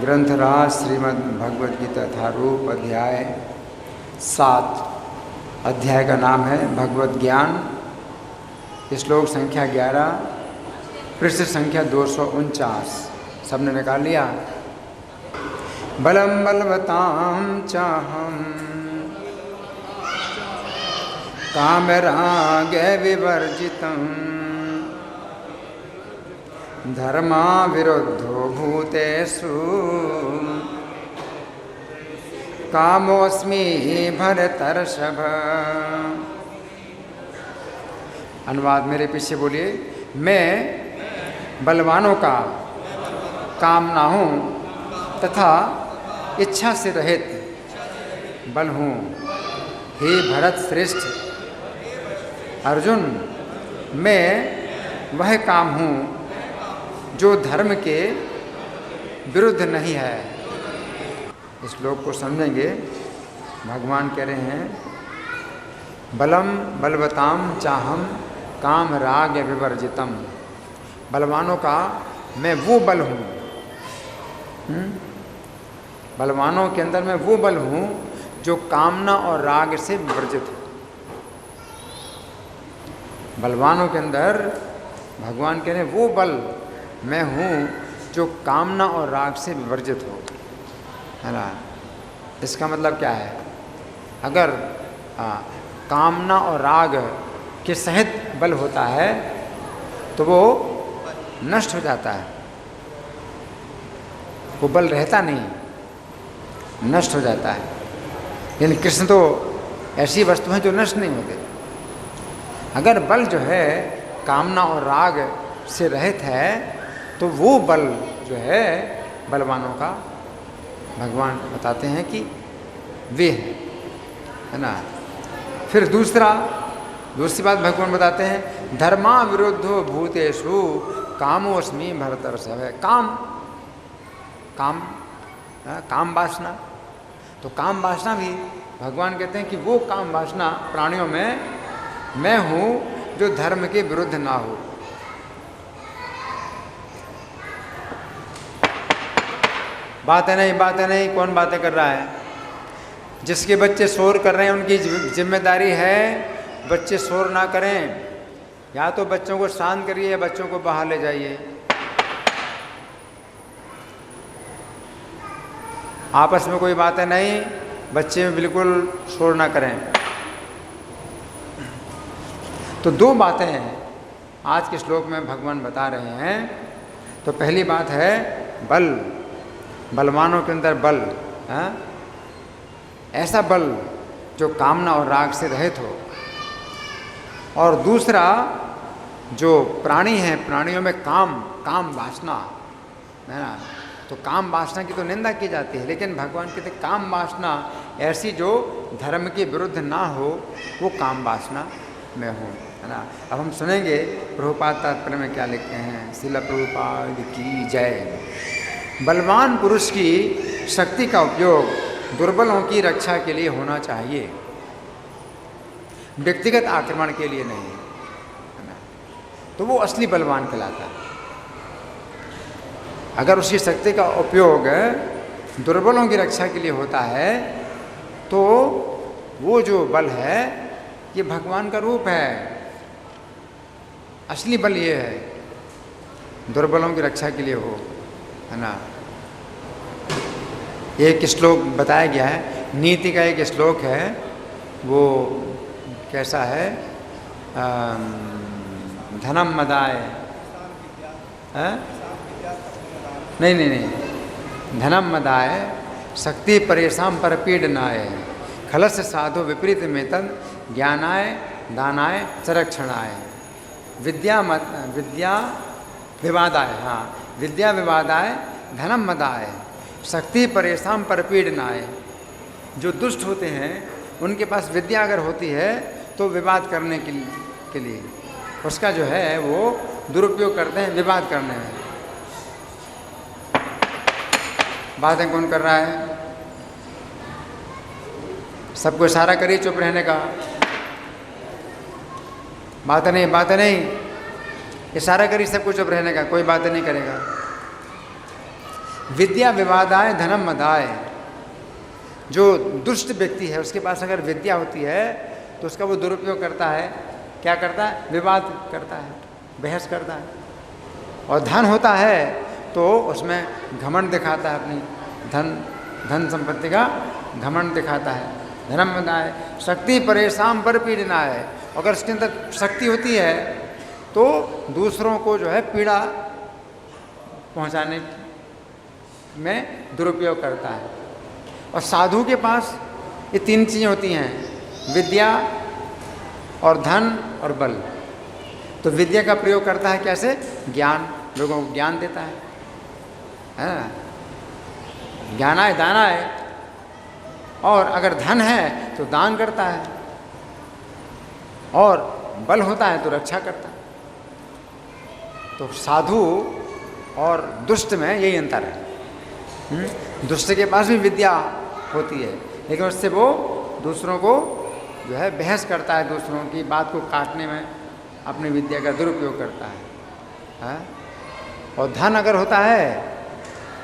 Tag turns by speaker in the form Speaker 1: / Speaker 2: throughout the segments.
Speaker 1: ग्रंथराज श्रीमद् भगवद गीता यथारूप अध्याय 7। अध्याय का नाम है भगवत ज्ञान। श्लोक संख्या 11, पृष्ठ संख्या 249। सबने निकाल लिया। बलम बलवताम चाहम कामराग विवर्जितम धर्मा विरुद्धो भूतेषु कामोऽस्मि भरतर्षभ। अनुवाद मेरे पीछे बोलिए। मैं बलवानों का काम ना हूँ तथा इच्छा से रहित बल हूँ। हे भरत श्रेष्ठ अर्जुन, मैं वह काम हूँ जो धर्म के विरुद्ध नहीं है। इस श्लोक को समझेंगे। भगवान कह रहे हैं बलम बलवताम चाहम काम राग विवर्जितम। बलवानों का मैं वो बल हूँ। बलवानों के अंदर मैं वो बल हूँ जो कामना और राग से विवर्जित है। बलवानों के अंदर भगवान कह रहे हैं वो बल मैं हूँ जो कामना और राग से विवर्जित हो, है ना। इसका मतलब क्या है? अगर कामना और राग के सहित बल होता है तो वो नष्ट हो जाता है। वो बल रहता नहीं, नष्ट हो जाता है। लेकिन कृष्ण तो ऐसी वस्तु हैं जो नष्ट नहीं होते। अगर बल जो है कामना और राग से रहित है तो वो बल जो है बलवानों का भगवान बताते हैं कि वे है ना। फिर दूसरी बात भगवान बताते हैं धर्मा विरुद्धो भूतेषु कामोऽस्मि भरतर्षभ। काम वासना। तो काम वासना भी भगवान कहते हैं कि वो काम वासना प्राणियों में मैं हूँ जो धर्म के विरुद्ध ना हो। बातें नहीं, कौन बातें कर रहा है? जिसके बच्चे शोर कर रहे हैं उनकी जिम्मेदारी है बच्चे शोर ना करें। या तो बच्चों को शांत करिए या बच्चों को बाहर ले जाइए। आपस में कोई बातें नहीं, बच्चे बिल्कुल शोर ना करें। तो दो बातें हैं आज के श्लोक में भगवान बता रहे हैं। तो पहली बात है बलवानों के अंदर बल, ऐसा बल जो कामना और राग से रहित हो। और दूसरा जो प्राणी हैं, प्राणियों में काम वासना है ना। तो काम वासना की तो निंदा की जाती है, लेकिन भगवान कहते काम वासना ऐसी जो धर्म के विरुद्ध ना हो, वो काम वासना में हो, है ना। अब हम सुनेंगे प्रभुपाद तात्पर्य में क्या लिखते हैं। श्रील प्रभुपाद की जय। बलवान पुरुष की शक्ति का उपयोग दुर्बलों की रक्षा के लिए होना चाहिए, व्यक्तिगत आक्रमण के लिए नहीं, है ना। तो वो असली बलवान कहलाता है। अगर उसकी शक्ति का उपयोग दुर्बलों की रक्षा के लिए होता है तो वो जो बल है ये भगवान का रूप है। असली बल ये है दुर्बलों की रक्षा के लिए हो, है ना। एक श्लोक बताया गया है, नीति का एक श्लोक है। वो कैसा है? धनम मदाय, नहीं, धनम मदाय शक्ति परेशान पर पीडनाय खलस साधु विपरीत में तद ज्ञानाय दानाय संरक्षणाय विद्या विवादाय धनम मदाय शक्ति परेशान पर पीडनाय। जो दुष्ट होते हैं उनके पास विद्या अगर होती है तो विवाद करने के लिए उसका जो है वो दुरुपयोग करते हैं विवाद करने में। बातें कौन कर रहा है? सबको इशारा करिए चुप रहने का। बातें नहीं, इशारा करिए सबको चुप रहने का, कोई बातें नहीं करेगा। विद्या विवादाय धनम मदाय। जो दुष्ट व्यक्ति है उसके पास अगर विद्या होती है तो उसका वो दुरुपयोग करता है। क्या करता है? विवाद करता है, बहस करता है। और धन होता है तो उसमें घमंड दिखाता है, अपनी धन संपत्ति का घमंड दिखाता है। धर्म मदाय शक्ति परेशान पर पीड़ना है। अगर उसके अंदर शक्ति होती है तो दूसरों को जो है पीड़ा पहुंचाने में दुरुपयोग करता है। और साधु के पास ये तीन चीज़ें होती हैं, विद्या और धन और बल। तो विद्या का प्रयोग करता है कैसे? ज्ञान, लोगों को ज्ञान देता है ना? ज्ञानाय दानाय। और अगर धन है तो दान करता है, और बल होता है तो रक्षा करता है। तो साधु और दुष्ट में यही अंतर है। दुष्ट के पास भी विद्या होती है लेकिन उससे वो दूसरों को जो है बहस करता है, दूसरों की बात को काटने में अपनी विद्या का दुरुपयोग करता है। और धन अगर होता है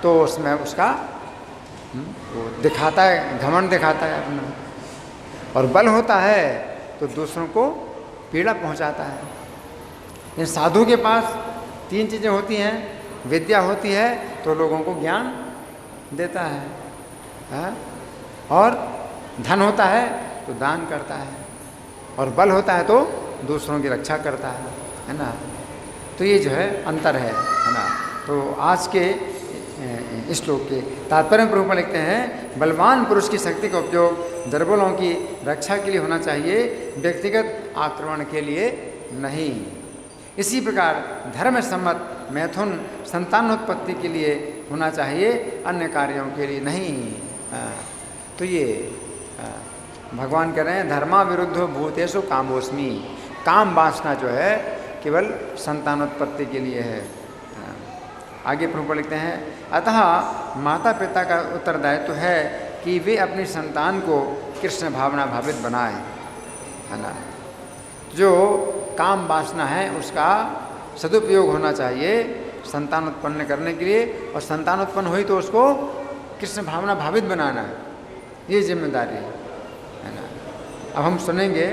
Speaker 1: तो उसमें उसका वो दिखाता है, घमंड दिखाता है अपना। और बल होता है तो दूसरों को पीड़ा पहुंचाता है। इन साधु के पास तीन चीज़ें होती हैं, विद्या होती है तो लोगों को ज्ञान देता है, और धन होता है तो दान करता है, और बल होता है तो दूसरों की रक्षा करता है ना? तो ये जो है अंतर है ना? तो आज के इस श्लोक के तात्पर्य में प्रभुपाद लिखते हैं, बलवान पुरुष की शक्ति का उपयोग दुर्बलों की रक्षा के लिए होना चाहिए, व्यक्तिगत आक्रमण के लिए नहीं। इसी प्रकार धर्म सम्मत मैथुन संतानोत्पत्ति के लिए होना चाहिए, अन्य कार्यों के लिए नहीं। तो ये भगवान कह रहे हैं, धर्मा विरुद्धो भूतेषु कामोस्मि। काम वासना जो है केवल संतानोत्पत्ति के लिए है। आगे प्रभुपाद लिखते हैं, अतः माता पिता का उत्तरदायित्व है कि वे अपनी संतान को कृष्ण भावना भावित बनाएं, है ना? जो काम वासना है उसका सदुपयोग होना चाहिए संतान उत्पन्न करने के लिए, और संतान उत्पन्न हुई तो उसको कृष्ण भावना भावित बनाना है, ये जिम्मेदारी है ना? अब हम सुनेंगे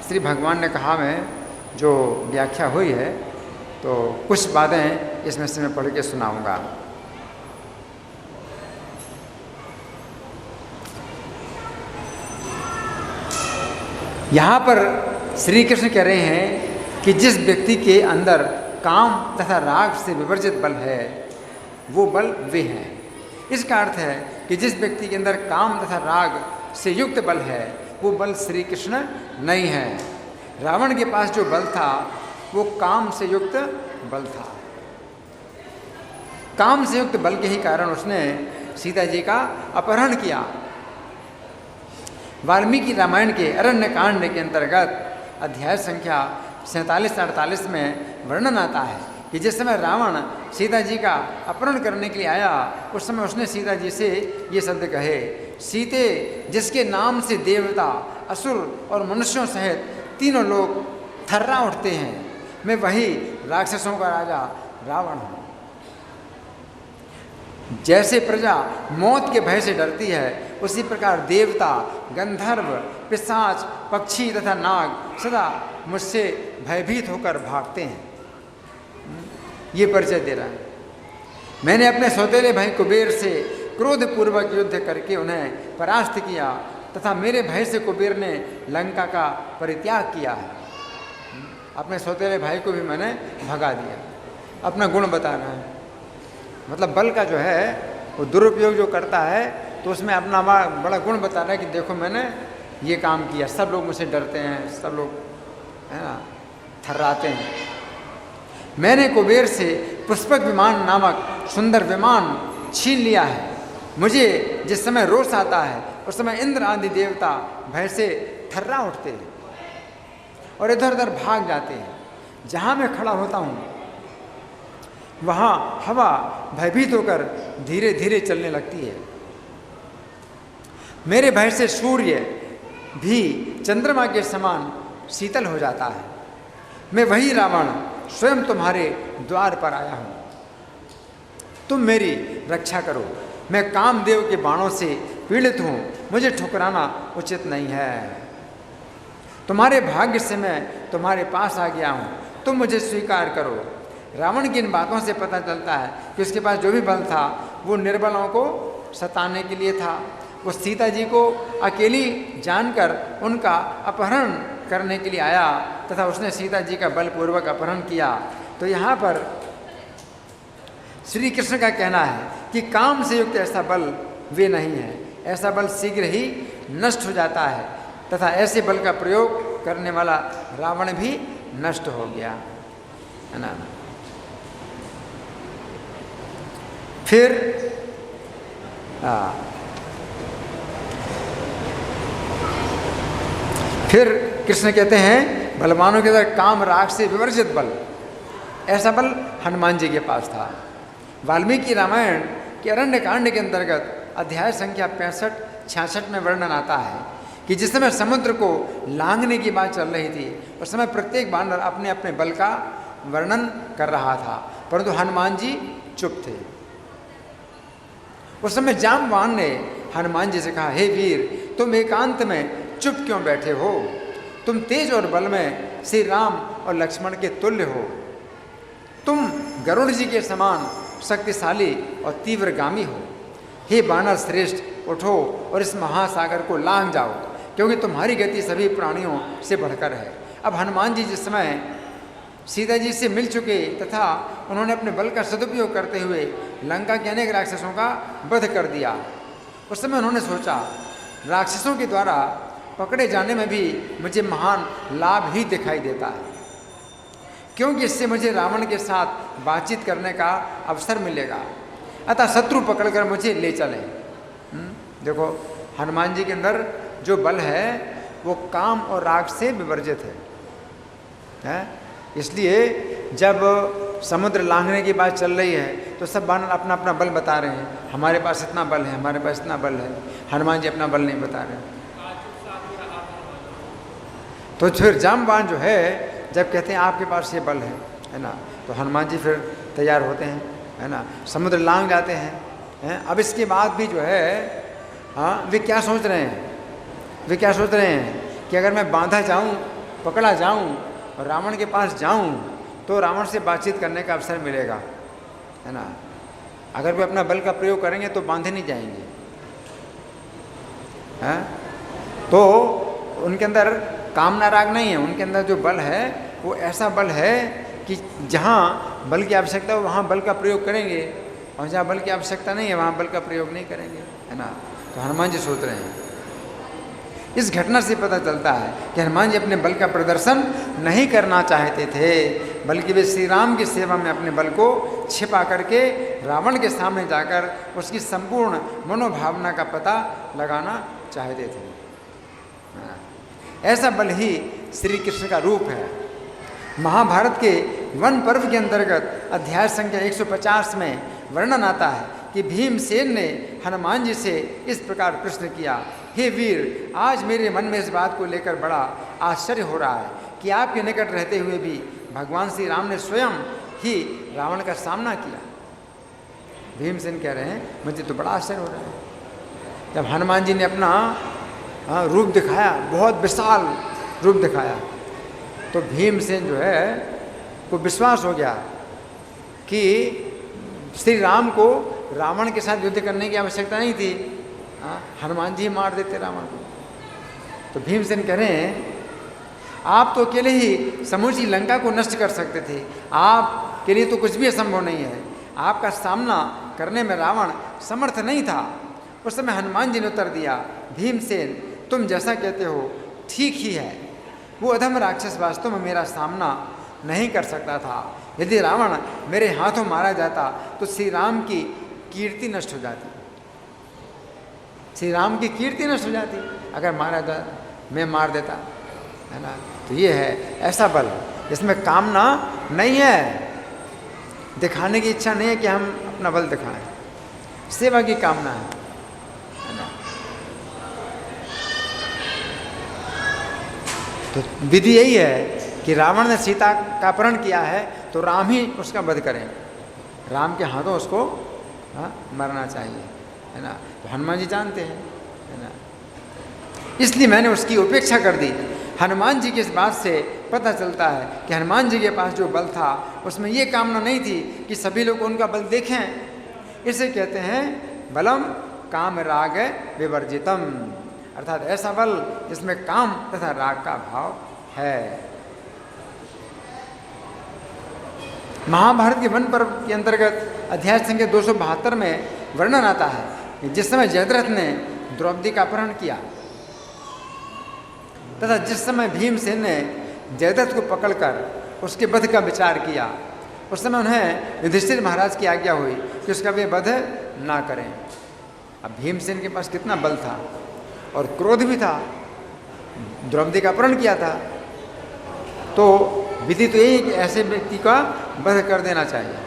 Speaker 1: श्री भगवान ने कहा में जो व्याख्या हुई है, तो कुछ बातें इसमें से मैं पढ़ के सुनाऊंगा। यहाँ पर श्री कृष्ण कह रहे हैं कि जिस व्यक्ति के अंदर काम तथा राग से विवर्जित बल है वो बल वे हैं। इसका अर्थ है कि जिस व्यक्ति के अंदर काम तथा राग से युक्त बल है वो बल श्री कृष्ण नहीं है। रावण के पास जो बल था वो काम से युक्त बल था। काम से युक्त बल के ही कारण उसने सीता जी का अपहरण किया। वाल्मीकि रामायण के अरण्य कांड के अंतर्गत अध्याय संख्या 47-48 में वर्णन आता है कि जिस समय रावण सीता जी का अपहरण करने के लिए आया उस समय उसने सीता जी से ये शब्द कहे, सीते जिसके नाम से देवता, असुर और मनुष्यों सहित तीनों लोग थर्रा उठते हैं, मैं वही राक्षसों का राजा रावण हूँ। जैसे प्रजा मौत के भय से डरती है उसी प्रकार देवता, गंधर्व, पिशाच, पक्षी तथा नाग सदा मुझसे भयभीत होकर भागते हैं। ये परिचय दे रहा है। मैंने अपने सौतेले भाई कुबेर से क्रोधपूर्वक युद्ध करके उन्हें परास्त किया तथा मेरे भय से कुबेर ने लंका का परित्याग किया है। अपने सौतेले भाई को भी मैंने भगा दिया। अपना गुण बता रहा है, मतलब बल का जो है वो दुरुपयोग जो करता है तो उसमें अपना बड़ा गुण बता रहा है कि देखो मैंने ये काम किया, सब लोग मुझसे डरते हैं, सब लोग है ना थर्राते हैं। मैंने कुबेर से पुष्पक विमान नामक सुंदर विमान छीन लिया है। मुझे जिस समय रोष आता है उस समय इंद्र आदि देवता भय से थर्रा उठते हैं और इधर उधर भाग जाते हैं। जहाँ मैं खड़ा होता हूँ वहाँ हवा भयभीत होकर धीरे धीरे चलने लगती है। मेरे भय से सूर्य भी चंद्रमा के समान शीतल हो जाता है। मैं वही रावण स्वयं तुम्हारे द्वार पर आया हूँ। तुम मेरी रक्षा करो, मैं कामदेव के बाणों से पीड़ित हूँ, मुझे ठुकराना उचित नहीं है। तुम्हारे भाग्य से मैं तुम्हारे पास आ गया हूँ, तुम मुझे स्वीकार करो। रावण की इन बातों से पता चलता है कि उसके पास जो भी बल था वो निर्बलों को सताने के लिए था। वो सीता जी को अकेली जानकर उनका अपहरण करने के लिए आया तथा उसने सीता जी का बलपूर्वक अपहरण किया। तो यहाँ पर श्री कृष्ण का कहना है कि काम से युक्त ऐसा बल वे नहीं है, ऐसा बल शीघ्र ही नष्ट हो जाता है तथा ऐसे बल का प्रयोग करने वाला रावण भी नष्ट हो गया, है ना। फिर कृष्ण कहते हैं बलवानों के अंदर काम राग से विवर्जित बल, ऐसा बल हनुमान जी के पास था। वाल्मीकि रामायण के अरण्य कांड के अंतर्गत अध्याय संख्या 65-66 में वर्णन आता है कि जिस समय समुद्र को लांघने की बात चल रही थी उस समय प्रत्येक बानर अपने अपने बल का वर्णन कर रहा था, परंतु हनुमान जी चुप थे। उस समय जाम्बवान ने हनुमान जी से कहा, हे वीर, तुम एकांत में चुप क्यों बैठे हो? तुम तेज और बल में श्री राम और लक्ष्मण के तुल्य हो। तुम गरुड़ जी के समान शक्तिशाली और तीव्रगामी हो। हे बानर श्रेष्ठ, उठो और इस महासागर को लांघ जाओ, क्योंकि तुम्हारी गति सभी प्राणियों से बढ़कर है। अब हनुमान जी जिस समय सीता जी से मिल चुके तथा उन्होंने अपने बल का सदुपयोग करते हुए लंका के अनेक राक्षसों का वध कर दिया, उस समय उन्होंने सोचा राक्षसों के द्वारा पकड़े जाने में भी मुझे महान लाभ ही दिखाई देता है, क्योंकि इससे मुझे रावण के साथ बातचीत करने का अवसर मिलेगा, अतः शत्रु पकड़कर मुझे ले चले। देखो हनुमान जी के अंदर जो बल है वो काम और राग से विवर्जित है? इसलिए जब समुद्र लांघने की बात चल रही है तो सब बानर अपना अपना बल बता रहे हैं, हमारे पास इतना बल है, हमारे पास इतना बल है। हनुमान जी अपना बल नहीं बता रहे। तो फिर जाम्बवान जो है जब कहते हैं आपके पास ये बल है ना, तो हनुमान जी फिर तैयार होते हैं, है ना, समुद्र लांघ जाते हैं। अब इसके बाद भी जो है वे क्या सोच रहे हैं? वे क्या सोच रहे हैं कि अगर मैं बांधा जाऊं, पकड़ा जाऊं और रावण के पास जाऊं तो रावण से बातचीत करने का अवसर मिलेगा, है ना। अगर वे अपना बल का प्रयोग करेंगे तो बांधे नहीं जाएंगे, हैं? तो उनके अंदर कामना राग नहीं है, उनके अंदर जो बल है वो ऐसा बल है कि जहाँ बल की आवश्यकता हो वहाँ बल का प्रयोग करेंगे और जहाँ बल की आवश्यकता नहीं है वहाँ बल का प्रयोग नहीं करेंगे, है ना। तो हनुमान जी सोच रहे हैं। इस घटना से पता चलता है कि हनुमान जी अपने बल का प्रदर्शन नहीं करना चाहते थे, बल्कि वे श्री राम की सेवा में अपने बल को छिपा करके रावण के सामने जाकर उसकी संपूर्ण मनोभावना का पता लगाना चाहते थे। ऐसा बल ही श्री कृष्ण का रूप है। महाभारत के वन पर्व के अंतर्गत अध्याय संख्या 150 में वर्णन आता है कि भीमसेन ने हनुमान जी से इस प्रकार प्रश्न किया, हे वीर, आज मेरे मन में इस बात को लेकर बड़ा आश्चर्य हो रहा है कि आपके निकट रहते हुए भी भगवान श्री राम ने स्वयं ही रावण का सामना किया। भीमसेन कह रहे हैं मुझे तो बड़ा आश्चर्य हो रहा है। जब हनुमान जी ने अपना रूप दिखाया, बहुत विशाल रूप दिखाया, तो भीमसेन जो है को विश्वास हो गया कि श्री राम को रावण के साथ युद्ध करने की आवश्यकता नहीं थी, हनुमान जी मार देते रावण को। तो भीमसेन कह रहे हैं आप तो अकेले ही समूची लंका को नष्ट कर सकते थे, आपके लिए तो कुछ भी असंभव नहीं है, आपका सामना करने में रावण समर्थ नहीं था। उस समय हनुमान जी ने उत्तर दिया, भीमसेन, तुम जैसा कहते हो ठीक ही है, वो अधम राक्षस वास्तव में मेरा सामना नहीं कर सकता था। यदि रावण मेरे हाथों मारा जाता तो श्री राम की कीर्ति नष्ट हो जाती, श्री राम की कीर्ति नष्ट हो जाती अगर मारा जा, मैं मार देता, है ना। तो ये है ऐसा बल, इसमें कामना नहीं है, दिखाने की इच्छा नहीं है कि हम अपना बल दिखाएं, सेवा की कामना है ना। तो विधि यही है कि रावण ने सीता का अपहरण किया है तो राम ही उसका वध करें, राम के हाथों उसको हाँ मरना चाहिए, है ना। तो हनुमान जी जानते हैं, है ना, इसलिए मैंने उसकी उपेक्षा कर दी। हनुमान जी की इस बात से पता चलता है कि हनुमान जी के पास जो बल था उसमें ये कामना नहीं थी कि सभी लोग उनका बल देखें। इसे कहते हैं बलम काम राग विवर्जितम, अर्थात ऐसा बल जिसमें काम तथा राग का भाव है। महाभारत के वन पर्व के अंतर्गत अध्याय संख्या 272 में वर्णन आता है कि जिस समय जयद्रथ ने द्रौपदी का अपहरण किया तथा जिस समय भीमसेन ने जयद्रथ को पकड़कर उसके वध का विचार किया, उस समय उन्हें युधिष्ठिर महाराज की आज्ञा हुई कि उसका वे वध ना करें। अब भीमसेन के पास कितना बल था और क्रोध भी था, द्रौपदी का अपहरण किया था, तो विधि तो यही कि ऐसे व्यक्ति का वध कर देना चाहिए।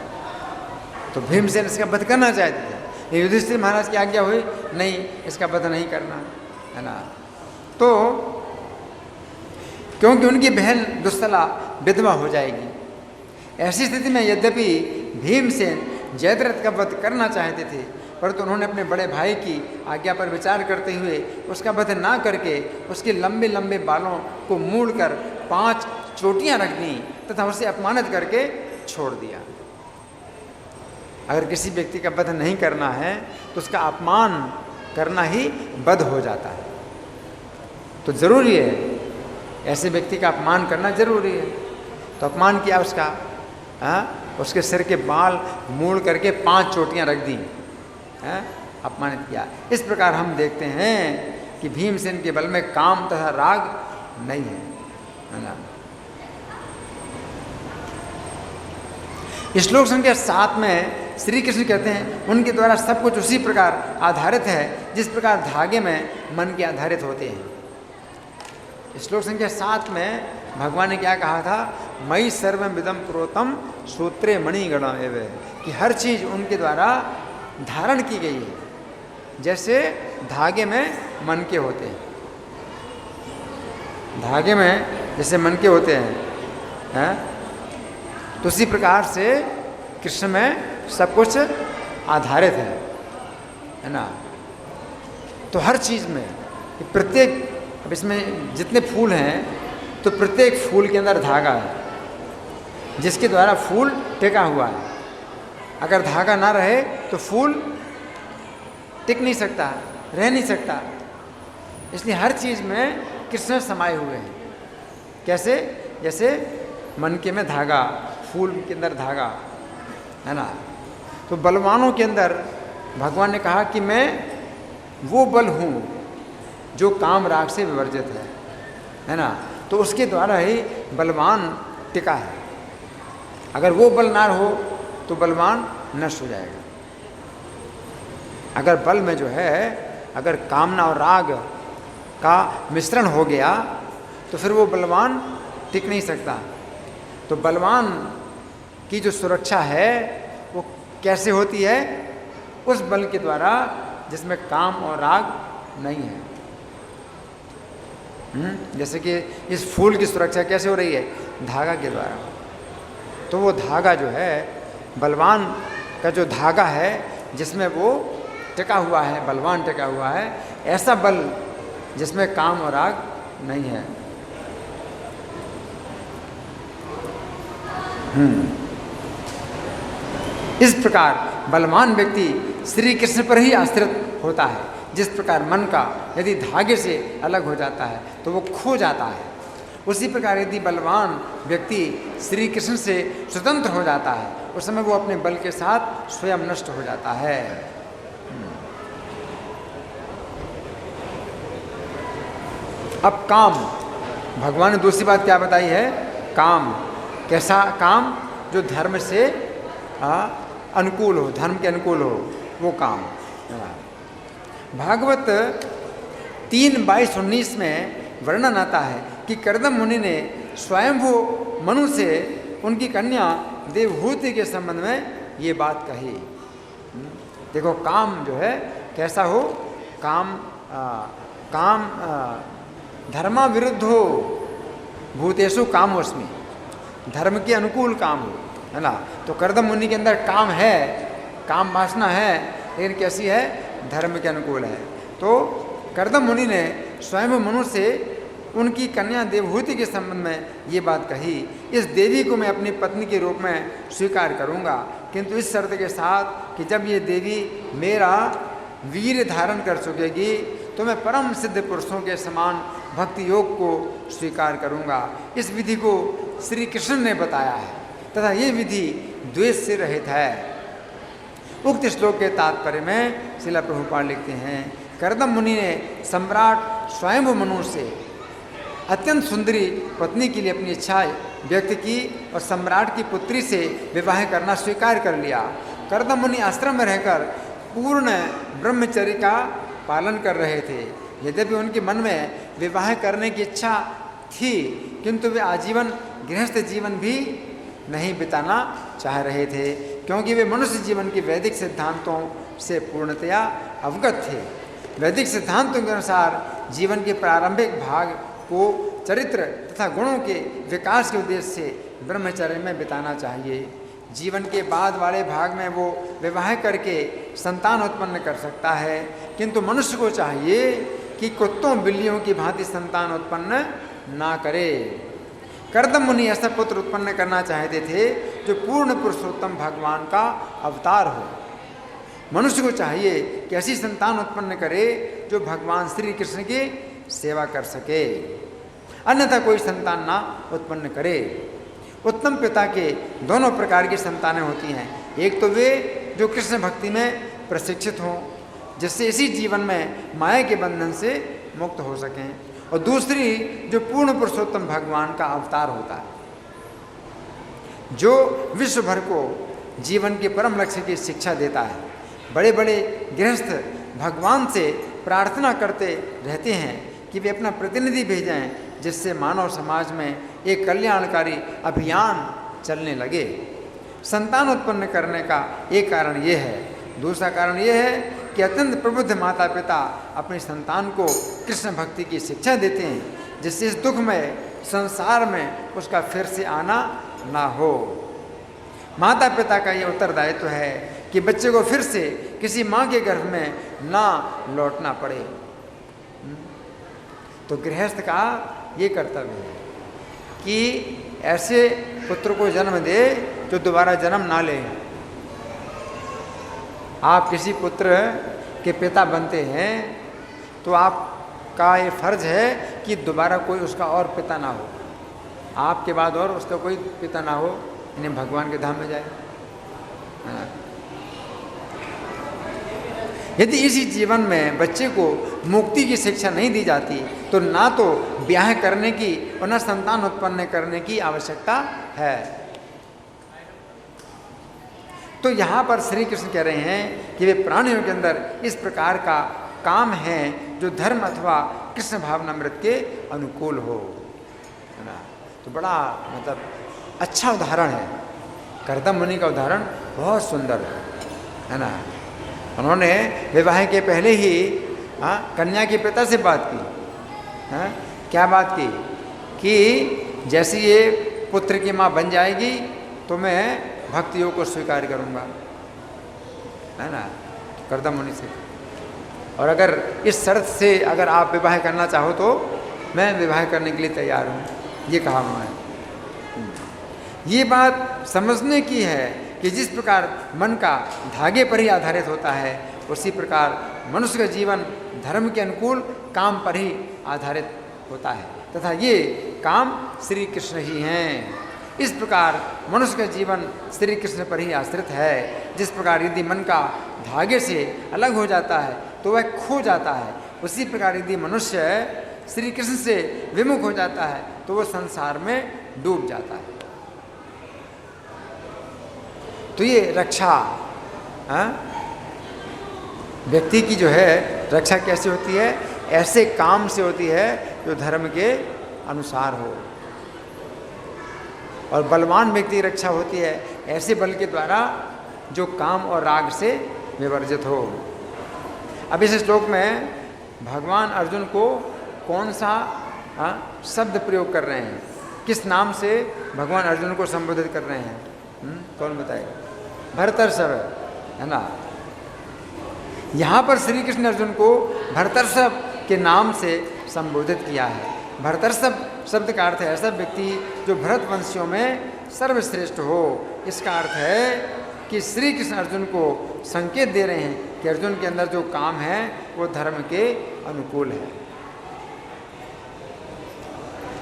Speaker 1: तो भीमसेन इसका वध करना चाहते थे, युधिष्ठिर महाराज की आज्ञा हुई नहीं, इसका वध नहीं करना, है ना। तो क्योंकि उनकी बहन दुस्सला विधवा हो जाएगी। ऐसी स्थिति में यद्यपि भीमसेन जयद्रथ का वध करना चाहते थे, परंतु उन्होंने अपने बड़े भाई की आज्ञा पर विचार करते हुए उसका वध ना करके उसके लंबे लंबे बालों को मोड़कर 5 चोटियां रख दी तथा उसे अपमानित करके छोड़ दिया। अगर किसी व्यक्ति का वध नहीं करना है तो उसका अपमान करना ही वध हो जाता है। तो जरूरी है, ऐसे व्यक्ति का अपमान करना जरूरी है। तो अपमान किया उसका, उसके सिर के बाल मोड़ करके 5 चोटियां रख दी, अपमानित किया। इस प्रकार हम देखते हैं कि भीमसेन के बल में काम तथा राग नहीं है ना। श्लोक संख्या 7 में श्री कृष्ण कहते हैं उनके द्वारा सब कुछ उसी प्रकार आधारित है जिस प्रकार धागे में मन के आधारित होते हैं। श्लोक संख्या 7 में भगवान ने क्या कहा था, मयि सर्वमिदं प्रोतम सूत्रे मणिगण एव, कि हर चीज उनके द्वारा धारण की गई है, जैसे धागे में मन के होते हैं। धागे में जैसे मन के होते हैं, तो उसी प्रकार से कृष्ण में सब कुछ आधारित है ना। तो हर चीज में प्रत्येक, अब इसमें जितने फूल हैं तो प्रत्येक फूल के अंदर धागा है जिसके द्वारा फूल टिका हुआ है। अगर धागा ना रहे तो फूल टिक नहीं सकता, रह नहीं सकता। इसलिए हर चीज़ में कृष्ण समाये हुए हैं। कैसे? जैसे मनके में धागा, फूल के अंदर धागा, है ना। तो बलवानों के अंदर भगवान ने कहा कि मैं वो बल हूँ जो काम राग से विवर्जित है ना। तो उसके द्वारा ही बलवान टिका है। अगर वो बल ना हो तो बलवान नष्ट हो जाएगा। अगर बल में जो है, अगर कामना और राग का मिश्रण हो गया तो फिर वो बलवान टिक नहीं सकता। तो बलवान की जो सुरक्षा है वो कैसे होती है? उस बल के द्वारा जिसमें काम और राग नहीं है। जैसे कि इस फूल की सुरक्षा कैसे हो रही है? धागा के द्वारा। तो वो धागा जो है, बलवान का जो धागा है जिसमें वो टिका हुआ है, बलवान टिका हुआ है, ऐसा बल जिसमें काम और राग नहीं है। इस प्रकार बलवान व्यक्ति श्री कृष्ण पर ही आश्रित होता है। जिस प्रकार मन का यदि धागे से अलग हो जाता है तो वो खो जाता है, उसी प्रकार यदि बलवान व्यक्ति श्री कृष्ण से स्वतंत्र हो जाता है उस समय वो अपने बल के साथ स्वयं नष्ट हो जाता है। अब काम, भगवान ने दूसरी बात क्या बताई है? काम कैसा? काम जो धर्म से अनुकूल हो, धर्म के अनुकूल हो, वो काम। भागवत 3:22-19 में वर्णन आता है कि कर्दम मुनि ने स्वयंभू मनु से उनकी कन्या देवहूति के संबंध में ये बात कही। देखो काम जो है कैसा हो? काम धर्मा विरुद्धो भूतेषु कामोस्मि, धर्म के अनुकूल काम हो, है ना। तो कर्दम मुनि के अंदर काम है, काम वासना है, लेकिन कैसी है? धर्म के अनुकूल है। तो कर्दम मुनि ने स्वयं मनु से उनकी कन्या देवहूति के संबंध में ये बात कही, इस देवी को मैं अपनी पत्नी के रूप में स्वीकार करूँगा, किंतु इस शर्त के साथ कि जब ये देवी मेरा वीर धारण कर चुकेगी तो मैं परम सिद्ध पुरुषों के समान भक्ति योग को स्वीकार करूँगा। इस विधि को श्री कृष्ण ने बताया है तथा ये विधि द्वेष से रहित है। उक्त श्लोक के तात्पर्य में श्रील प्रभुपाद लिखते हैं, कर्दम मुनि ने सम्राट स्वयं मनु से अत्यंत सुंदरी पत्नी के लिए अपनी इच्छा व्यक्त की और सम्राट की पुत्री से विवाह करना स्वीकार कर लिया। कर्दम मुनि आश्रम में रहकर पूर्ण ब्रह्मचर्य का पालन कर रहे थे। यद्यपि उनके मन में विवाह करने की इच्छा थी, किंतु वे आजीवन गृहस्थ जीवन भी नहीं बिताना चाह रहे थे, क्योंकि वे मनुष्य जीवन के वैदिक सिद्धांतों से पूर्णतया अवगत थे। वैदिक सिद्धांतों के अनुसार जीवन के प्रारंभिक भाग को चरित्र तथा गुणों के विकास के उद्देश्य से ब्रह्मचर्य में बिताना चाहिए। जीवन के बाद वाले भाग में वो विवाह करके संतान उत्पन्न कर सकता है, किंतु मनुष्य को चाहिए कि कुत्तों बिल्लियों की भांति संतान उत्पन्न ना करे। कर्दम मुनि ऐसा पुत्र उत्पन्न करना चाहते थे जो पूर्ण पुरुषोत्तम भगवान का अवतार हो। मनुष्य को चाहिए कि ऐसी संतान उत्पन्न करे जो भगवान श्री कृष्ण की सेवा कर सके, अन्यथा कोई संतान ना उत्पन्न करे। उत्तम पिता के दोनों प्रकार की संतानें होती हैं। एक तो वे जो कृष्ण भक्ति में प्रशिक्षित हों, जिससे इसी जीवन में माया के बंधन से मुक्त हो सकें, और दूसरी जो पूर्ण पुरुषोत्तम भगवान का अवतार होता है, जो विश्व भर को जीवन के परम लक्ष्य की शिक्षा देता है। बड़े बड़े गृहस्थ भगवान से प्रार्थना करते रहते हैं कि वे अपना प्रतिनिधि भेजें, जिससे मानव समाज में एक कल्याणकारी अभियान चलने लगे। संतान उत्पन्न करने का एक कारण ये है। दूसरा कारण ये है कि अत्यंत प्रबुद्ध माता पिता अपनी संतान को कृष्ण भक्ति की शिक्षा देते हैं, जिससे इस दुख में संसार में उसका फिर से आना ना हो। माता पिता का ये उत्तरदायित्व है कि बच्चे को फिर से किसी माँ के गर्भ में ना लौटना पड़े। तो गृहस्थ का ये कर्तव्य है कि ऐसे पुत्र को जन्म दे जो दोबारा जन्म ना ले। आप किसी पुत्र के पिता बनते हैं तो आपका ये फर्ज है कि दोबारा कोई उसका और पिता ना हो, आपके बाद और उसका कोई पिता ना हो, इन्हें भगवान के धाम में जाए। यदि इसी जीवन में बच्चे को मुक्ति की शिक्षा नहीं दी जाती तो ना तो ब्याह करने की और न संतान उत्पन्न करने की आवश्यकता है। तो यहाँ पर श्री कृष्ण कह रहे हैं कि वे प्राणियों के अंदर इस प्रकार का काम है जो धर्म अथवा कृष्ण भावनामृत के अनुकूल हो, है ना। तो बड़ा मतलब अच्छा उदाहरण है। कर्दम मुनि का उदाहरण बहुत सुंदर है ना। उन्होंने विवाह के पहले ही कन्या के पिता से बात की। क्या बात की कि जैसे ये पुत्र की माँ बन जाएगी तो मैं भक्ति योग को स्वीकार करूँगा, है ना। कर्दम मुनि से, और अगर इस शर्त से अगर आप विवाह करना चाहो तो मैं विवाह करने के लिए तैयार हूँ, ये कहा उन्होंने। ये बात समझने की है कि जिस प्रकार मन का धागे पर ही आधारित होता है, उसी प्रकार मनुष्य का जीवन धर्म के अनुकूल काम पर ही आधारित होता है, तथा ये काम श्री कृष्ण ही हैं। इस प्रकार मनुष्य का जीवन श्री कृष्ण पर ही आश्रित है। जिस प्रकार यदि मन का धागे से अलग हो जाता है तो वह खो जाता है, उसी प्रकार यदि मनुष्य श्री कृष्ण से विमुख हो जाता है तो वह संसार में डूब जाता है। तो ये रक्षा व्यक्ति की जो है रक्षा कैसे होती है? ऐसे काम से होती है जो धर्म के अनुसार हो। और बलवान व्यक्ति की रक्षा होती है ऐसे बल के द्वारा जो काम और राग से विवर्जित हो। अब इस श्लोक में भगवान अर्जुन को कौन सा शब्द प्रयोग कर रहे हैं, किस नाम से भगवान अर्जुन को संबोधित कर रहे हैं? कौन बताएगा? भरतर्षभ, है ना। यहाँ पर श्री कृष्ण अर्जुन को भरतर्षभ के नाम से संबोधित किया है। भरतर्षभ शब्द का अर्थ है ऐसा व्यक्ति जो भरत वंशियों में सर्वश्रेष्ठ हो। इसका अर्थ है कि श्री कृष्ण अर्जुन को संकेत दे रहे हैं कि अर्जुन के अंदर जो काम है वो धर्म के अनुकूल है।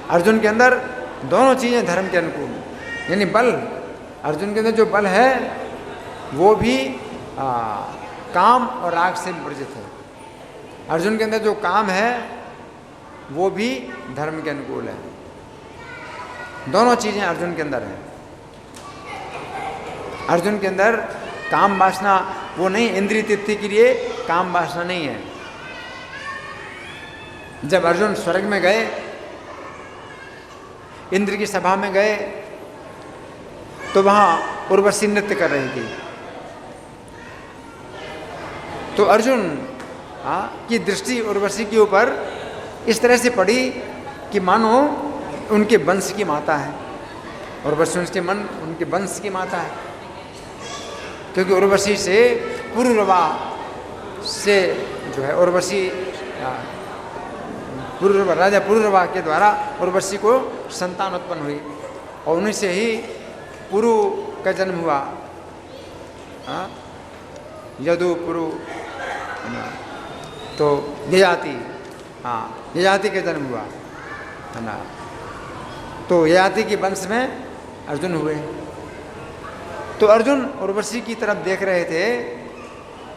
Speaker 1: अर्जुन के अंदर दोनों चीज़ें धर्म के अनुकूल, यानी बल, अर्जुन के अंदर जो बल है वो भी काम और राग से वर्जित है। अर्जुन के अंदर जो काम है वो भी धर्म के अनुकूल है। दोनों चीज़ें अर्जुन के अंदर हैं। अर्जुन के अंदर काम वासना वो नहीं, इंद्रिय तृप्ति के लिए काम वासना नहीं है। जब अर्जुन स्वर्ग में गए, इंद्र की सभा में गए, तो वहाँ उर्वशी नृत्य कर रही थी। तो अर्जुन की दृष्टि उर्वशी के ऊपर इस तरह से पड़ी कि मानो उनके वंश की माता है। उर्वशी उनके वंश की माता है, क्योंकि उर्वशी से पुरुरवा से जो है उर्वशी राजा पुरुरवा के द्वारा उर्वशी को संतान उत्पन्न हुई और उन्हीं से ही पुरु का जन्म हुआ। यदु पुरु, तो ययाति, ययाति का जन्म हुआ, है ना। तो ययाति के वंश में अर्जुन हुए। तो अर्जुन उर्वशी की तरफ देख रहे थे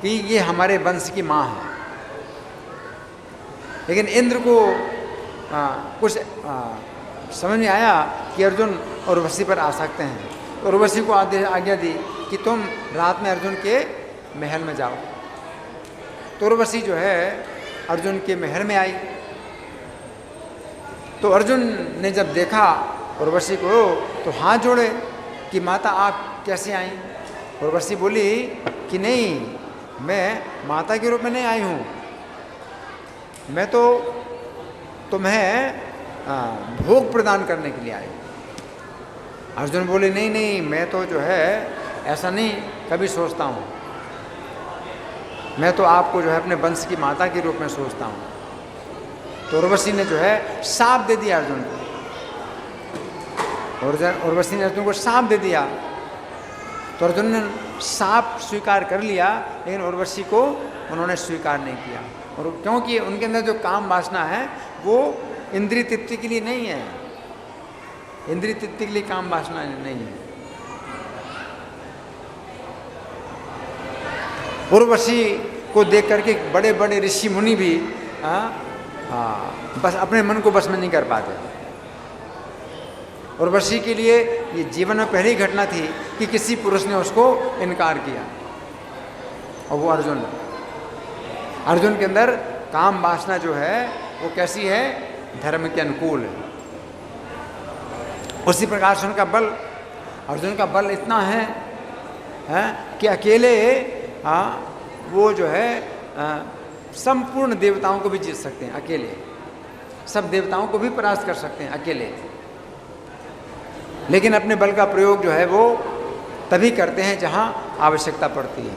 Speaker 1: कि ये हमारे वंश की माँ है। लेकिन इंद्र को कुछ समझ में आया कि अर्जुन उर्वशी पर आ सकते हैं। तो उर्वशी को आज्ञा दी कि तुम रात में अर्जुन के महल में जाओ। तो उर्वशी जो है अर्जुन के महल में आई। तो अर्जुन ने जब देखा उर्वशी को तो हाथ जोड़े कि माता आप कैसे आई। उर्वशी बोली कि नहीं, मैं माता के रूप में नहीं आई हूँ, मैं तो तुम्हें भोग प्रदान करने के लिए आई। अर्जुन बोले नहीं नहीं, मैं तो जो है ऐसा नहीं कभी सोचता हूँ, मैं तो आपको जो है अपने वंश की माता के रूप में सोचता हूँ। तो उर्वशी ने जो है शाप दे दिया अर्जुन को। उर्वशी ने अर्जुन को शाप दे दिया। तो अर्जुन ने शाप स्वीकार कर लिया, लेकिन उर्वशी को उन्होंने स्वीकार नहीं किया। और क्योंकि उनके अंदर जो काम वासना है वो इंद्रिय तृप्ति के लिए नहीं है, इंद्रिय तृप्ति के लिए काम वासना नहीं है। उर्वशी को देख करके बड़े बड़े ऋषि मुनि भी बस अपने मन को बस में नहीं कर पाते। उर्वशी के लिए ये जीवन में पहली घटना थी कि किसी पुरुष ने उसको इनकार किया, और वो अर्जुन के अंदर काम वासना जो है वो कैसी है, धर्म के अनुकूल है। उसी प्रकार से उनका बल, अर्जुन का बल इतना है कि अकेले वो जो है संपूर्ण देवताओं को भी जीत सकते हैं अकेले, सब देवताओं को भी परास्त कर सकते हैं अकेले। लेकिन अपने बल का प्रयोग जो है वो तभी करते हैं जहाँ आवश्यकता पड़ती है।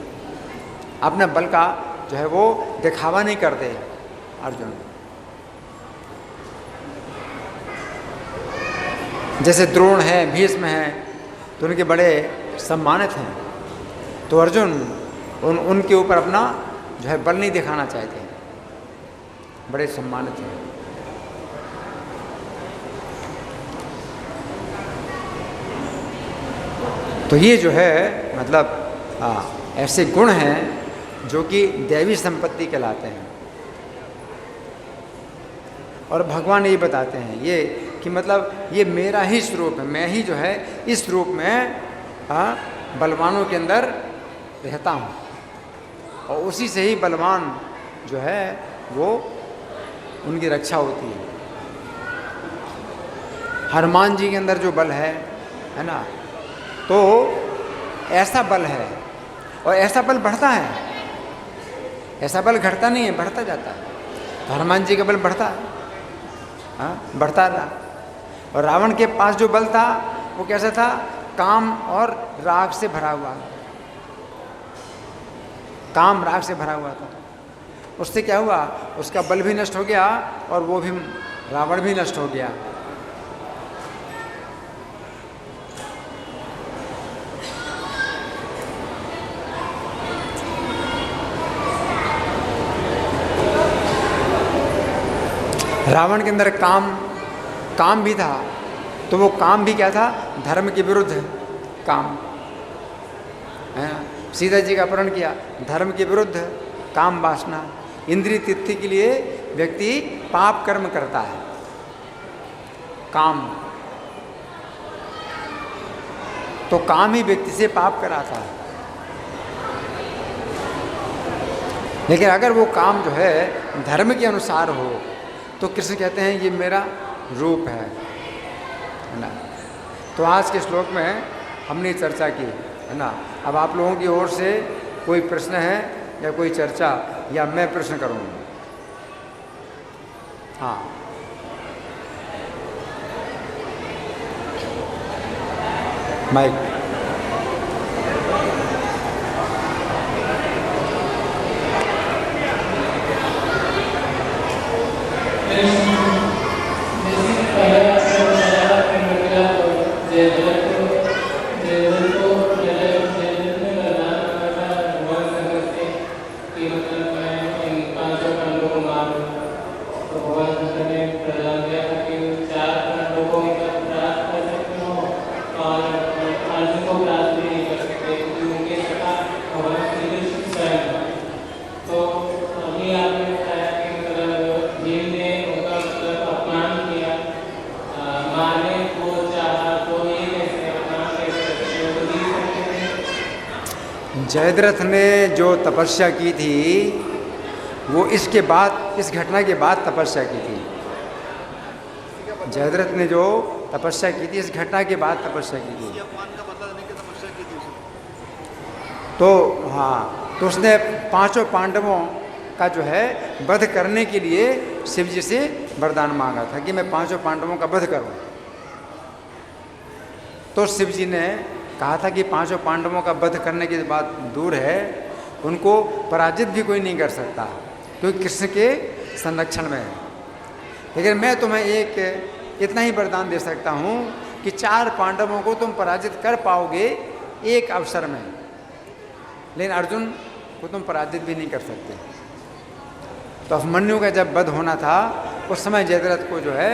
Speaker 1: अपने बल का जो है वो दिखावा नहीं करते अर्जुन। जैसे द्रोण है, भीष्म है, तो उनके बड़े सम्मानित हैं, तो अर्जुन उनके ऊपर अपना जो है बल नहीं दिखाना चाहते, बड़े सम्मानित हैं। तो ये जो है मतलब ऐसे गुण हैं जो कि दैवी संपत्ति कहलाते हैं। और भगवान ये बताते हैं ये कि मतलब ये मेरा ही स्वरूप है, मैं ही जो है इस रूप में बलवानों के अंदर रहता हूँ, और उसी से ही बलवान जो है वो उनकी रक्षा होती है। हनुमान जी के अंदर जो बल है ना, तो ऐसा बल है, और ऐसा बल बढ़ता है, ऐसा बल घटता नहीं है, बढ़ता जाता है। तो हनुमान जी का बल बढ़ता है, बढ़ता रहा। और रावण के पास जो बल था वो कैसा था, काम और राग से भरा हुआ। काम राग से भरा हुआ था। उससे क्या हुआ, उसका बल भी नष्ट हो गया और वो भी रावण भी नष्ट हो गया। रावण के अंदर काम भी था, तो वो काम भी क्या था, धर्म के विरुद्ध काम है ना। सीता जी का अपहरण किया, धर्म के विरुद्ध काम वासना, इंद्रिय तृप्ति के लिए व्यक्ति पाप कर्म करता है, काम, तो काम ही व्यक्ति से पाप कराता है। लेकिन अगर वो काम जो है धर्म के अनुसार हो तो कृष्ण कहते हैं ये मेरा रूप है ना। तो आज के श्लोक में हमने चर्चा की है ना। अब आप लोगों की ओर से कोई प्रश्न है या कोई चर्चा, या मैं प्रश्न करूँगा? हाँ, माइक। जयद्रथ ने जो तपस्या की थी वो इसके बाद, इस घटना के बाद तपस्या की थी। जयद्रथ ने जो तपस्या की थी इस घटना के बाद तपस्या की थी। तो हाँ, तो उसने पांचों पांडवों का जो है वध करने के लिए शिव जी से वरदान मांगा था कि मैं पांचों पांडवों का वध करूं। तो शिव जी ने कहा था कि पांचों पांडवों का वध करने की बात दूर है, उनको पराजित भी कोई नहीं कर सकता क्योंकि कृष्ण के संरक्षण में है। लेकिन मैं तुम्हें एक इतना ही वरदान दे सकता हूँ कि 4 पांडवों को तुम पराजित कर पाओगे एक अवसर में, लेकिन अर्जुन को तुम पराजित भी नहीं कर सकते। तो अभिमन्यु का जब वध होना था उस समय जयद्रथ को जो है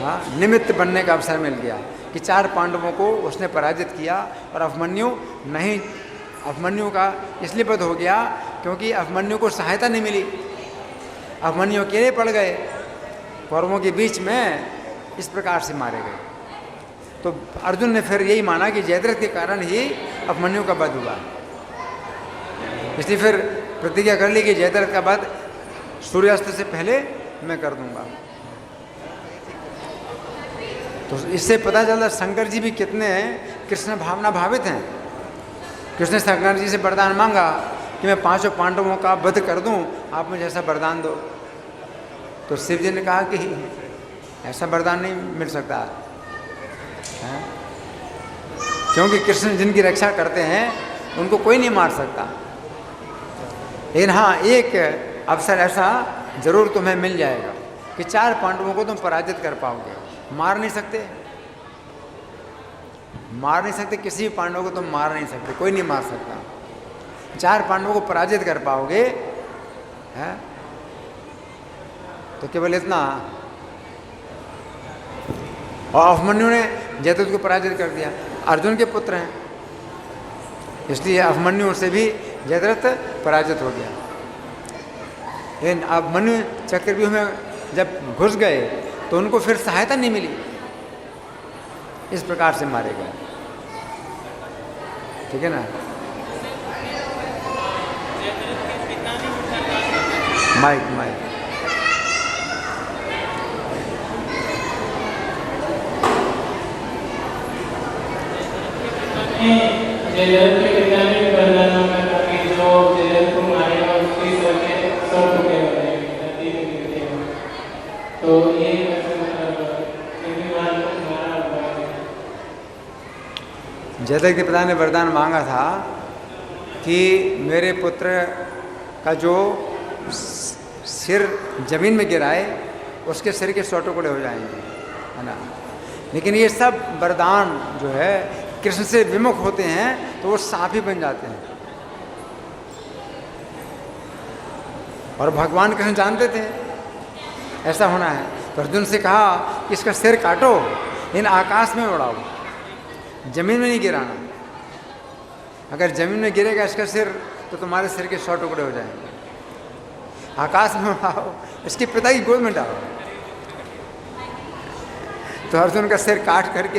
Speaker 1: हाँ निमित्त बनने का अवसर मिल गया कि 4 पांडवों को उसने पराजित किया और अभिमन्यु नहीं, अभिमन्यु का इसलिए वध हो गया क्योंकि अभिमन्यु को सहायता नहीं मिली। अभिमन्यु अकेले पड़ गए, कौरवों के बीच में इस प्रकार से मारे गए। तो अर्जुन ने फिर यही माना कि जयद्रथ के कारण ही अभिमन्यु का वध हुआ, इसलिए फिर प्रतिज्ञा कर ली कि जयद्रथ का वध सूर्यास्त से पहले मैं कर दूंगा। तो इससे पता चलता शंकर जी भी कितने कृष्ण भावना भावित हैं। कृष्ण शंकर जी से वरदान मांगा कि मैं 5 पांडवों का वध कर दूं, आप मुझे ऐसा वरदान दो। तो शिव जी ने कहा कि ऐसा वरदान नहीं मिल सकता है, क्योंकि कृष्ण जिनकी रक्षा करते हैं उनको कोई नहीं मार सकता। लेकिन हाँ, एक अवसर ऐसा जरूर तुम्हें मिल जाएगा कि 4 पांडवों को तुम पराजित कर पाओगे। मार नहीं सकते, मार नहीं सकते, किसी भी पांडव को तुम मार नहीं सकते, कोई नहीं मार सकता। 4 पांडवों को पराजित कर पाओगे है, तो केवल इतना। और अभिमन्यु ने जयद्रथ को पराजित कर दिया, अर्जुन के पुत्र हैं, इसलिए अभिमन्यु से भी जयद्रथ पराजित हो गया। लेकिन अभिमन्यु चक्रव्यूह में जब घुस गए तो उनको फिर सहायता नहीं मिली, इस प्रकार से मारे गए। ठीक है ना। Mic mic.
Speaker 2: जयद्रथ के पिता ने वरदान मांगा कि जो जयद्रथ को मारेगा उसकी सर टूटे होंगे। तो ये
Speaker 1: जयद्रथ के पिता ने वरदान मांगा था कि मेरे पुत्र का जो सिर जमीन में गिराए उसके सिर के 100 टुकड़े हो जाएंगे, है ना। लेकिन ये सब वरदान जो है कृष्ण से विमुख होते हैं तो वो सांप ही बन जाते हैं। और भगवान कृष्ण जानते थे ऐसा होना है, तो अर्जुन से कहा कि इसका सिर काटो, इन आकाश में उड़ाओ, जमीन में नहीं गिराना। अगर जमीन में गिरेगा इसका सिर तो तुम्हारे सिर के 100 टुकड़े हो जाएंगे। आकाश में उड़ाओ, इसके पिता की गोद में डालो। तो अर्जुन का सिर काट करके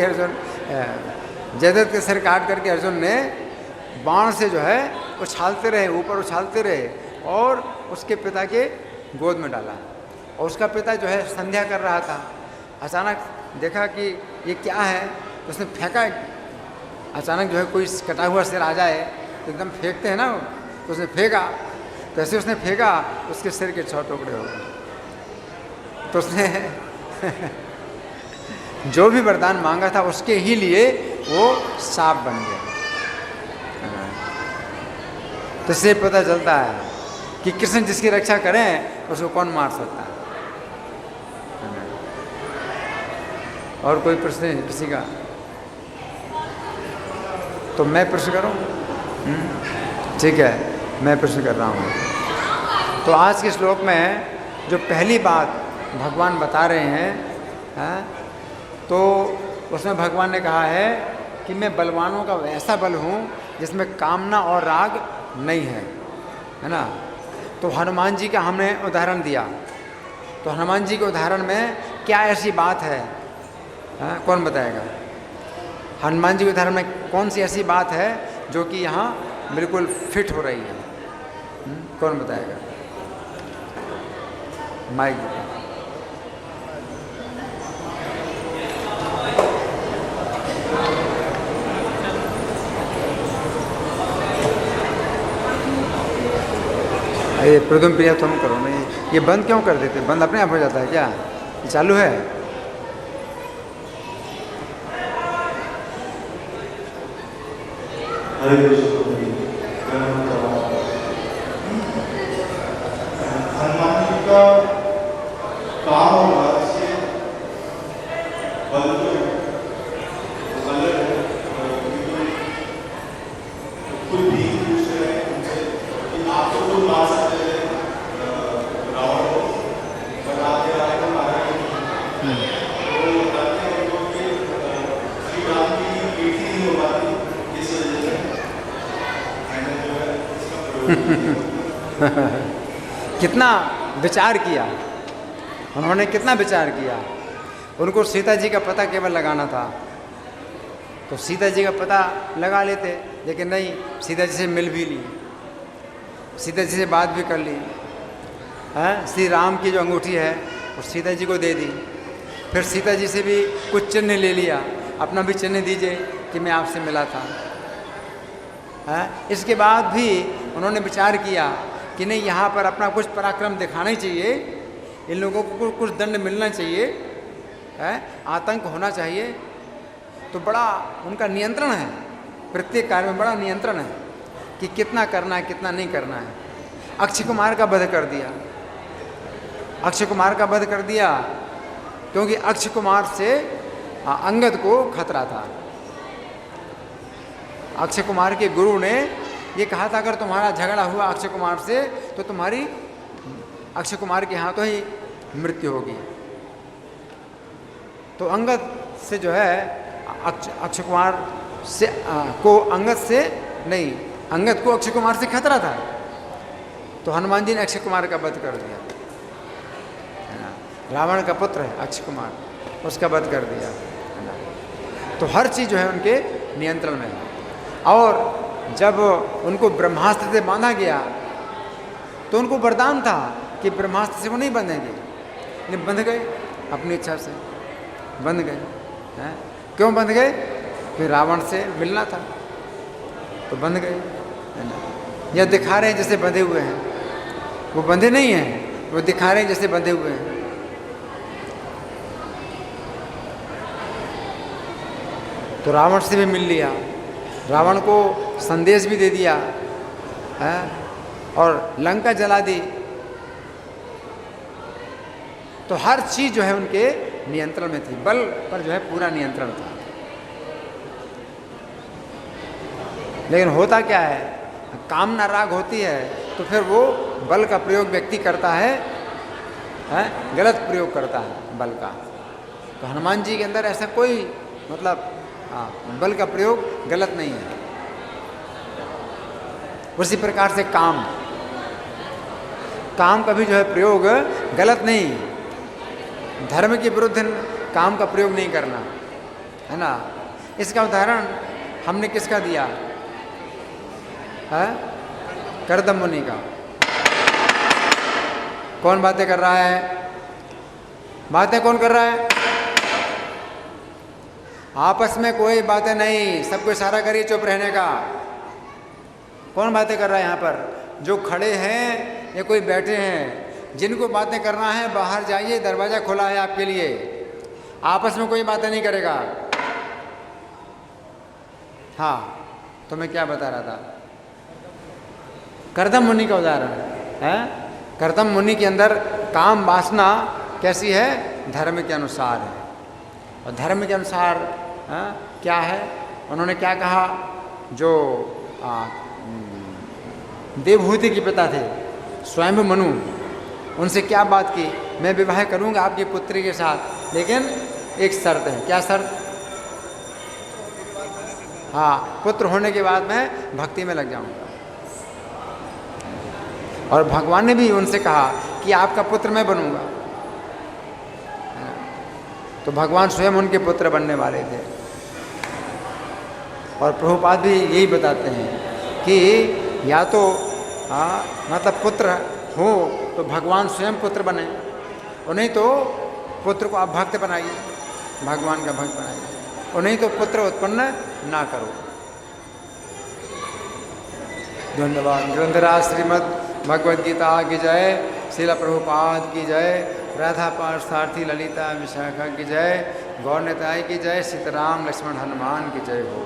Speaker 1: जयद्रथ का सिर काट करके अर्जुन ने बाण से जो है उछालते रहे, ऊपर उछालते रहे और उसके पिता के गोद में डाला। और उसका पिता जो है संध्या कर रहा था, अचानक देखा कि ये क्या है, तो उसने फेंका। अचानक जो है कोई कटा हुआ सिर आ जाए तो एकदम फेंकते हैं ना, तो उसने फेंका, तो ऐसे उसने फेंका उसके सिर के 6 टुकड़े हो गए। तो उसने जो भी वरदान मांगा था उसके ही लिए वो सांप बन गया। तो इससे पता चलता है कि कृष्ण जिसकी रक्षा करें उसको कौन मार सकता है। और कोई प्रश्न किसी का? तो मैं प्रश्न करूं? ठीक है, मैं प्रश्न कर रहा हूं। तो आज के श्लोक में जो पहली बात भगवान बता रहे हैं, तो उसमें भगवान ने कहा है कि मैं बलवानों का वैसा बल हूँ जिसमें कामना और राग नहीं है ना। तो हनुमान जी का हमने उदाहरण दिया, तो हनुमान जी के उदाहरण में क्या ऐसी बात है, कौन बताएगा? हनुमान जी के उदाहरण में कौन सी ऐसी बात है जो कि यहाँ बिल्कुल फिट हो रही है? कौन बताएगा? माइक। ये प्रदुम प्रिया तुम करो नहीं, ये बंद क्यों कर देते? बंद अपने आप हो जाता है क्या? ये चालू है?
Speaker 3: हनुमान जी का काम और से बल खुद भी पूछ रहे हैं उनसे कि आप तो खुद मार सकते थे रावण को, बट आप आएगा मारा नहीं। तो बताते हैं उनको कि श्री राम की बेटी नहीं हो पाती, इस वजह से मैंने जो है इसका प्रयोग
Speaker 1: कितना विचार किया उन्होंने, कितना विचार किया। उनको सीता जी का पता केवल लगाना था, तो सीता जी का पता लगा लेते, लेकिन नहीं, सीता जी से मिल भी ली, सीता जी से बात भी कर ली। श्री राम की जो अंगूठी है वो सीता जी को दे दी। फिर सीता जी से भी कुछ चिन्ह ले लिया, अपना भी चिन्ह दीजिए कि मैं आपसे मिला था। इसके बाद भी उन्होंने विचार किया कि नहीं, यहाँ पर अपना कुछ पराक्रम दिखाना ही चाहिए, इन लोगों को कुछ दंड मिलना चाहिए, आतंक होना चाहिए। तो बड़ा उनका नियंत्रण है, प्रत्येक कार्य में बड़ा नियंत्रण है कि कितना करना है कितना नहीं करना है। अक्षय कुमार का वध कर दिया, अक्षय कुमार का वध कर दिया क्योंकि अक्षय कुमार से अंगद को खतरा था। अक्षय कुमार के गुरु ने ये कहा था अगर तुम्हारा झगड़ा हुआ अक्षय कुमार से तो तुम्हारी अक्षय कुमार के हाथों ही मृत्यु होगी। तो अंगद से जो है अक्षय कुमार से को अंगद से नहीं, अंगद को अक्षय कुमार से खतरा था, तो हनुमान जी ने अक्षय कुमार का वध कर दिया। रावण का पुत्र है अक्षय कुमार, उसका वध कर दिया। तो हर चीज़ जो है उनके नियंत्रण में है। और जब उनको ब्रह्मास्त्र से बांधा गया तो उनको वरदान था कि ब्रह्मास्त्र से वो नहीं बंधेंगे, लेकिन बंध गए, अपनी इच्छा से बंध गए। क्यों बंध गए? कि रावण से मिलना था तो बंध गए, है ना। यह दिखा रहे हैं जैसे बंधे हुए हैं, वो बंधे नहीं हैं, वो दिखा रहे हैं जैसे बंधे हुए हैं। तो रावण से भी मिल लिया, रावण को संदेश भी दे दिया है, और लंका जला दी। तो हर चीज जो है उनके नियंत्रण में थी, बल पर जो है पूरा नियंत्रण था। लेकिन होता क्या है, कामना राग होती है तो फिर वो बल का प्रयोग व्यक्ति करता है, गलत प्रयोग करता है बल का। तो हनुमान जी के अंदर ऐसा कोई मतलब बल का प्रयोग गलत नहीं है। उसी प्रकार से काम का भी जो है प्रयोग गलत नहीं, धर्म के विरुद्ध काम का प्रयोग नहीं करना, है ना। इसका उदाहरण हमने किसका दिया है, कर्दम मुनि का। कौन बातें कर रहा है, बातें कौन कर रहा है, आपस में कोई बातें नहीं, सबको इशारा करिए चुप रहने का। कौन बातें कर रहा है यहाँ पर, जो खड़े हैं या कोई बैठे हैं, जिनको बातें करना है बाहर जाइए, दरवाज़ा खुला है आपके लिए, आपस में कोई बातें नहीं करेगा। हाँ, तो मैं क्या बता रहा था, कर्दम मुनि का उदाहरण है। कर्दम मुनि के अंदर काम वासना कैसी है, धर्म के अनुसार है। और धर्म के अनुसार क्या है, उन्होंने क्या कहा, जो देवहूति के पिता थे स्वयं मनु, उनसे क्या बात की, मैं विवाह करूंगा आपकी पुत्री के साथ, लेकिन एक शर्त है। क्या शर्त, हाँ, पुत्र होने के बाद मैं भक्ति में लग जाऊंगा। और भगवान ने भी उनसे कहा कि आपका पुत्र मैं बनूंगा। तो भगवान स्वयं उनके पुत्र बनने वाले थे। और प्रभुपाद भी यही बताते हैं कि या तो मतलब पुत्र हो तो भगवान स्वयं पुत्र बने, और नहीं तो पुत्र को आप भक्त बनाइए, भगवान का भक्त बनाइए, और नहीं तो पुत्र उत्पन्न ना करो। धन्यवाद। ग्रंथराज श्रीमद् भगवद गीता की जय, श्रील प्रभुपाद की जय, राधा पार्थसारथी ललिता विशाखा की जय, गौर निताई की जय, सीताराम लक्ष्मण हनुमान की जय हो।